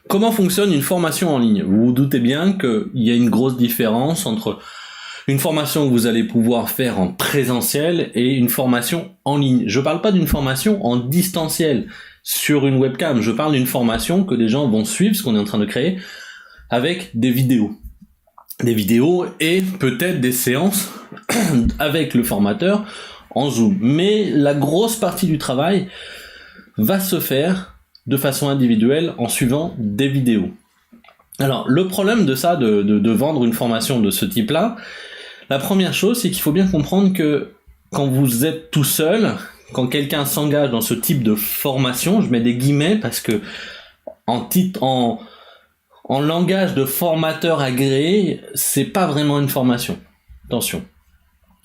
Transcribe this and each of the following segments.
Comment fonctionne une formation en ligne? Vous vous doutez bien qu'il y a une grosse différence entre une formation que vous allez pouvoir faire en présentiel et une formation en ligne. Je parle pas d'une formation en distanciel sur une webcam, je parle d'une formation que les gens vont suivre, ce qu'on est en train de créer, avec des vidéos. Des vidéos et peut-être des séances avec le formateur en Zoom. Mais la grosse partie du travail va se faire de façon individuelle en suivant des vidéos. Alors, le problème de ça, de vendre une formation de ce type-là, la première chose, c'est qu'il faut bien comprendre que quand vous êtes tout seul, quand quelqu'un s'engage dans ce type de formation, je mets des guillemets parce que en langage de formateur agréé, c'est pas vraiment une formation. Attention.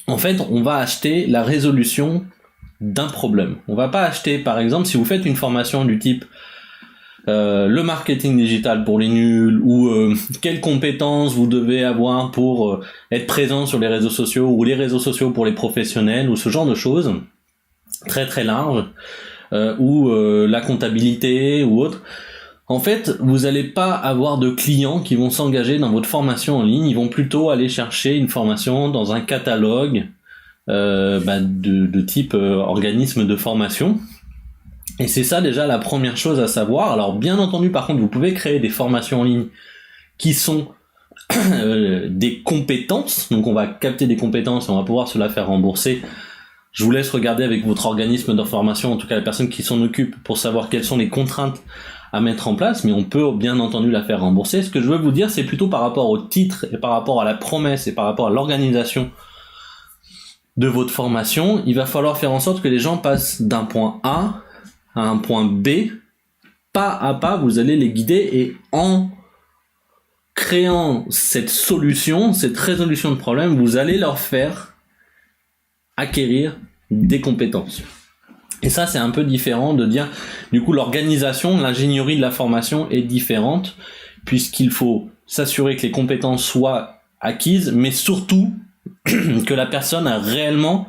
En fait, on va acheter la résolution d'un problème. On va pas acheter, par exemple, si vous faites une formation du type le marketing digital pour les nuls ou quelles compétences vous devez avoir pour être présent sur les réseaux sociaux ou les réseaux sociaux pour les professionnels ou ce genre de choses très très larges ou la comptabilité ou autre. En fait, vous n'allez pas avoir de clients qui vont s'engager dans votre formation en ligne, ils vont plutôt aller chercher une formation dans un catalogue de type organisme de formation. Et c'est ça déjà la première chose à savoir. Alors bien entendu, par contre, vous pouvez créer des formations en ligne qui sont des compétences. Donc on va capter des compétences et on va pouvoir se la faire rembourser. Je vous laisse regarder avec votre organisme de formation, en tout cas la personne qui s'en occupe, pour savoir quelles sont les contraintes à mettre en place, mais on peut bien entendu la faire rembourser. Ce que je veux vous dire, c'est plutôt par rapport au titre et par rapport à la promesse et par rapport à l'organisation de votre formation, il va falloir faire en sorte que les gens passent d'un point A à un point B, pas à pas, vous allez les guider et en créant cette solution, cette résolution de problème, vous allez leur faire acquérir des compétences. Et ça, c'est un peu différent de dire, du coup, l'organisation, l'ingénierie de la formation est différente, puisqu'il faut s'assurer que les compétences soient acquises, mais surtout que la personne a réellement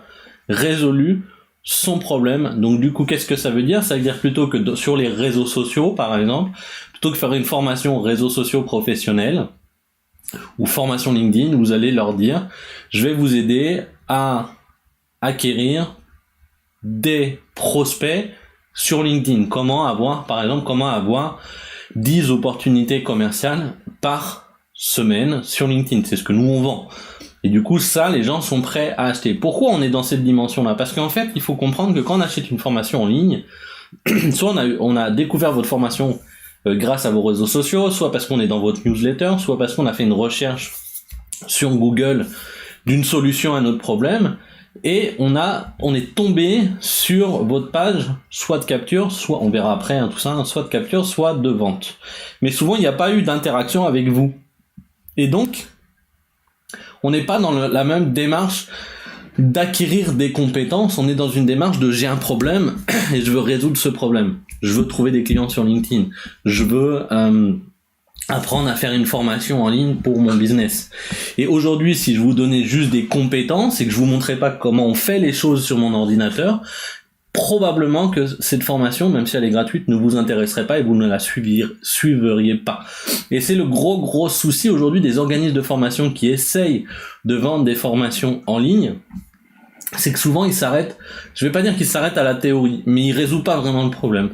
résolu son problème. Donc du coup, qu'est-ce que ça veut dire? Ça veut dire plutôt que sur les réseaux sociaux, par exemple, plutôt que faire une formation réseaux sociaux professionnels ou formation LinkedIn, vous allez leur dire, je vais vous aider à acquérir des prospects sur LinkedIn. Comment avoir 10 opportunités commerciales par semaine sur LinkedIn. C'est ce que nous on vend. Et du coup, ça, les gens sont prêts à acheter. Pourquoi on est dans cette dimension-là? Parce qu'en fait, il faut comprendre que quand on achète une formation en ligne, soit on a découvert votre formation grâce à vos réseaux sociaux, soit parce qu'on est dans votre newsletter, soit parce qu'on a fait une recherche sur Google d'une solution à notre problème, et on est tombé sur votre page, soit de capture, soit, on verra après tout ça, soit de capture, soit de vente. Mais souvent, il n'y a pas eu d'interaction avec vous. Et donc, on n'est pas dans la même démarche d'acquérir des compétences, on est dans une démarche de j'ai un problème et je veux résoudre ce problème. Je veux trouver des clients sur LinkedIn. Je veux apprendre à faire une formation en ligne pour mon business. Et aujourd'hui, si je vous donnais juste des compétences et que je vous montrais pas comment on fait les choses sur mon ordinateur, probablement que cette formation, même si elle est gratuite, ne vous intéresserait pas et vous ne la suivriez pas. Et c'est le gros souci aujourd'hui des organismes de formation qui essayent de vendre des formations en ligne, c'est que souvent ils s'arrêtent, je vais pas dire qu'ils s'arrêtent à la théorie, mais ils résolvent pas vraiment le problème.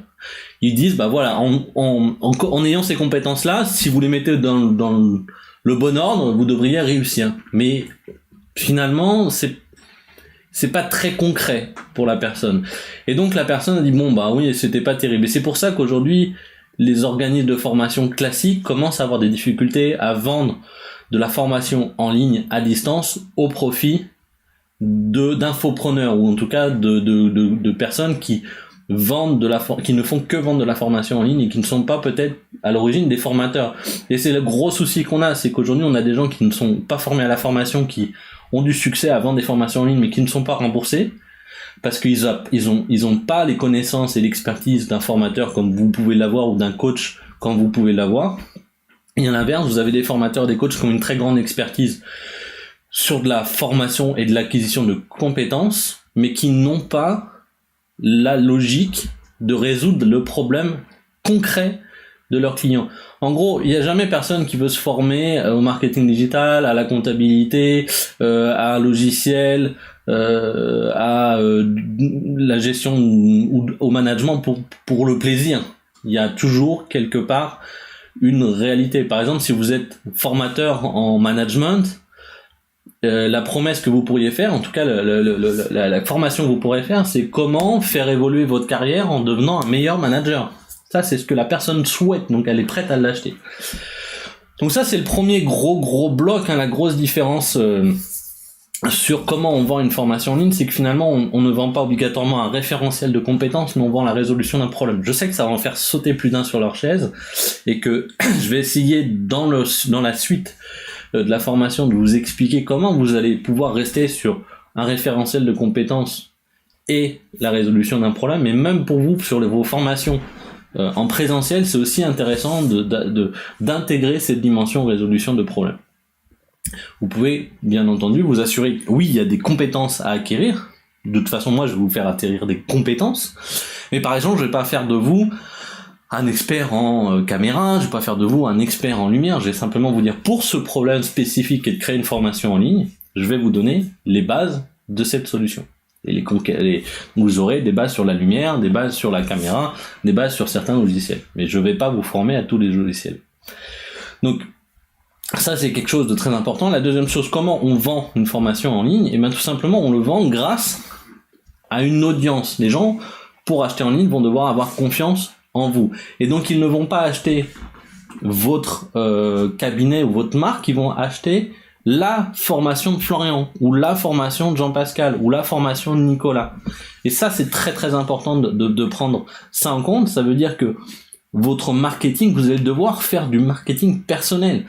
Ils disent, bah voilà, en ayant ces compétences-là, si vous les mettez dans le bon ordre, vous devriez réussir. Mais finalement, c'est pas très concret pour la personne. Et donc la personne a dit bon bah oui, c'était pas terrible. Et c'est pour ça qu'aujourd'hui les organismes de formation classiques commencent à avoir des difficultés à vendre de la formation en ligne à distance au profit d'infopreneurs ou en tout cas de personnes qui vendent qui ne font que vendre de la formation en ligne et qui ne sont pas peut-être à l'origine des formateurs. Et c'est le gros souci qu'on a, c'est qu'aujourd'hui on a des gens qui ne sont pas formés à la formation, qui ont du succès à vendre des formations en ligne mais qui ne sont pas remboursés parce qu'ils ont pas les connaissances et l'expertise d'un formateur comme vous pouvez l'avoir ou d'un coach comme vous pouvez l'avoir. Et à l'inverse, vous avez des formateurs et des coachs qui ont une très grande expertise sur de la formation et de l'acquisition de compétences mais qui n'ont pas la logique de résoudre le problème concret de leurs clients. En gros, il n'y a jamais personne qui veut se former au marketing digital, à la comptabilité, à un logiciel, à la gestion ou au management pour le plaisir. Il y a toujours quelque part une réalité. Par exemple, si vous êtes formateur en management, la promesse que vous pourriez faire, en tout cas la formation que vous pourrez faire, c'est comment faire évoluer votre carrière en devenant un meilleur manager. Ça, c'est ce que la personne souhaite, donc elle est prête à l'acheter. Donc ça, c'est le premier gros bloc, la grosse différence sur comment on vend une formation en ligne, c'est que finalement, on ne vend pas obligatoirement un référentiel de compétences, mais on vend la résolution d'un problème. Je sais que ça va en faire sauter plus d'un sur leur chaise, et que je vais essayer dans la suite de la formation de vous expliquer comment vous allez pouvoir rester sur un référentiel de compétences et la résolution d'un problème, mais même pour vous, sur vos formations en présentiel, c'est aussi intéressant d'intégrer cette dimension résolution de problèmes. Vous pouvez, bien entendu, vous assurer que oui, il y a des compétences à acquérir. De toute façon, moi, je vais vous faire acquérir des compétences. Mais par exemple, je vais pas faire de vous un expert en caméra, je vais pas faire de vous un expert en lumière. Je vais simplement vous dire, pour ce problème spécifique et de créer une formation en ligne, je vais vous donner les bases de cette solution. Et vous aurez des bases sur la lumière, des bases sur la caméra, des bases sur certains logiciels. Mais je vais pas vous former à tous les logiciels. Donc, ça, c'est quelque chose de très important. La deuxième chose, comment on vend une formation en ligne? Et bien, tout simplement, on le vend grâce à une audience. Les gens, pour acheter en ligne, vont devoir avoir confiance en vous. Et donc, ils ne vont pas acheter votre cabinet ou votre marque, ils vont acheter la formation de Florian, ou la formation de Jean-Pascal, ou la formation de Nicolas. Et ça, c'est très important de prendre ça en compte. Ça veut dire que votre marketing, vous allez devoir faire du marketing personnel.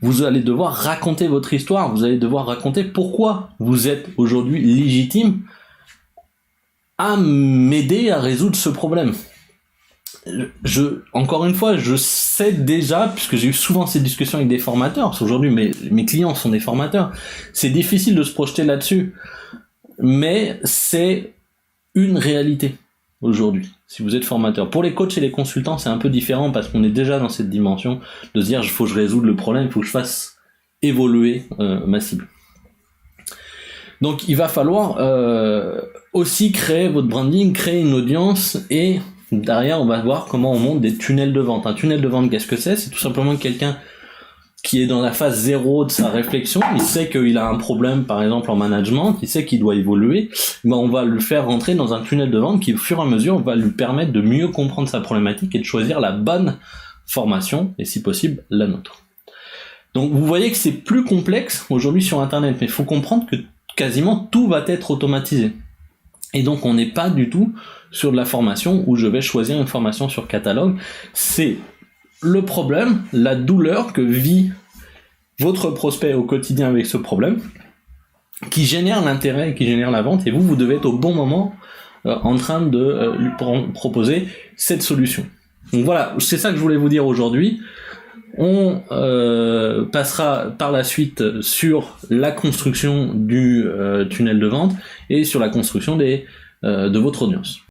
Vous allez devoir raconter votre histoire, vous allez devoir raconter pourquoi vous êtes aujourd'hui légitime à m'aider à résoudre ce problème. Encore une fois, je sais déjà, puisque j'ai eu souvent ces discussions avec des formateurs, parce qu'aujourd'hui mes clients sont des formateurs, c'est difficile de se projeter là-dessus, mais c'est une réalité aujourd'hui, si vous êtes formateur. Pour les coachs et les consultants, c'est un peu différent, parce qu'on est déjà dans cette dimension de se dire, il faut que je résolve le problème, il faut que je fasse évoluer ma cible. Donc il va falloir aussi créer votre branding, créer une audience, et derrière on va voir comment on monte des tunnels de vente. Un tunnel de vente, qu'est-ce que c'est? C'est tout simplement quelqu'un qui est dans la phase 0 de sa réflexion, il sait qu'il a un problème par exemple en management, il sait qu'il doit évoluer, ben on va le faire rentrer dans un tunnel de vente qui au fur et à mesure va lui permettre de mieux comprendre sa problématique et de choisir la bonne formation, et si possible la nôtre. Donc vous voyez que c'est plus complexe aujourd'hui sur internet, mais il faut comprendre que quasiment tout va être automatisé. Et donc on n'est pas du tout sur de la formation où je vais choisir une formation sur catalogue. C'est le problème, la douleur que vit votre prospect au quotidien avec ce problème, qui génère l'intérêt, qui génère la vente, et vous devez être au bon moment en train de lui proposer cette solution. Donc voilà, c'est ça que je voulais vous dire aujourd'hui. On passera par la suite sur la construction du tunnel de vente et sur la construction de votre audience.